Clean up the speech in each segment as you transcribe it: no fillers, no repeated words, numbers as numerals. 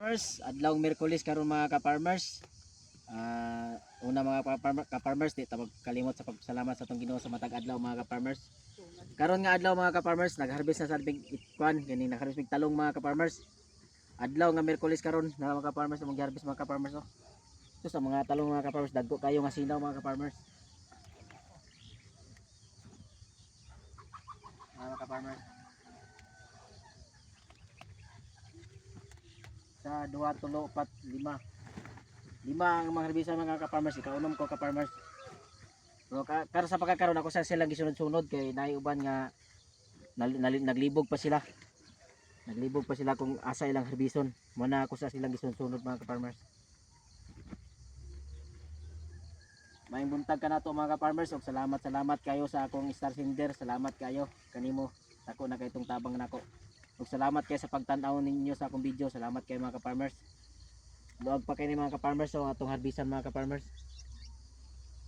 Farmers, adlaw Miyerkules karon mga ka-farmers. Una mga ka-farmers, di ta magkalimot sa pagsalamat sa atong Ginoo sa matag adlaw mga ka-farmers. Karon nga adlaw mga ka-farmers, nag-harvest na sa big ikwan, kani nag-harvest big talong mga ka-farmers. Adlaw nga Miyerkules karon na mga ka-farmers na mag-harvest mga ka-farmers oh. Ito sa mga talong mga ka-farmers, dagko kayo nga sinaw mga ka-farmers. Mga ka-farmers. Sa 2, 3, 4, 5. 5 ang mga harbisan mga ka-farmers, ikaunom ko ka-farmers. Pero karo sa pagkakaroon ako sa silang gisunod-sunod kay naiuban nga naglibog pa sila. Naglibog pa sila kung asa ilang harbison. Muna ako sa silang gisunod-sunod mga ka-farmers. Maayong buntag ka na to mga ka-farmers ug salamat kayo sa akong star sender. Salamat kayo kanimo. Ako na kay itong tabang nako. Ug salamat kayo sa pagtan-aw ninyo sa akong video. Salamat kayo mga ka-farmers. Luag pa kayo ni mga ka-farmers so atong harbisan mga ka-farmers.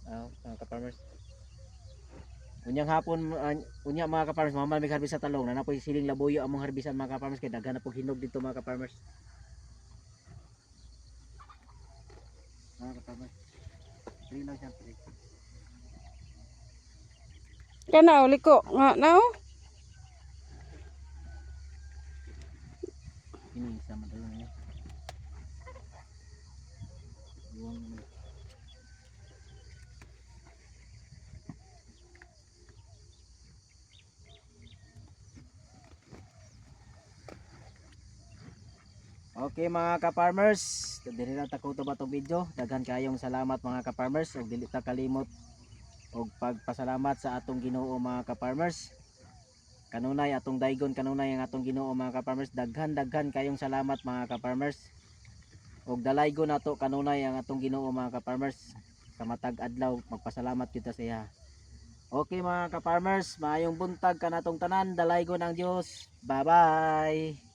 Mga ka-farmers. Unyang hapon unya mga ka-farmers, mamal mig harvest sa talong na napoy siling labuyo among harbisan mga ka-farmers kay daghan na pog hinog dito mga ka-farmers. Mga ka-farmers. Linaw siya. Kana uli ko nga now. Ini sama talong niya. Buwang okay mga ka-farmers, dili na ta ko to ba tong video. Daghan kayong salamat mga ka-farmers ug dili ta kalimot og pagpasalamat sa atong Ginoo mga ka-farmers. Kanunay atong daygon, kanunay ang atong Ginoo mga ka-farmers. Daghan kayong salamat mga ka-farmers. Ug dalaygon nato kanunay ang atong Ginoo mga ka-farmers. Sa matag adlaw magpasalamat kita sa iya. Okay mga ka-farmers, maayong buntag kanatong tanan. Dalaygon ang Dios. Bye-bye.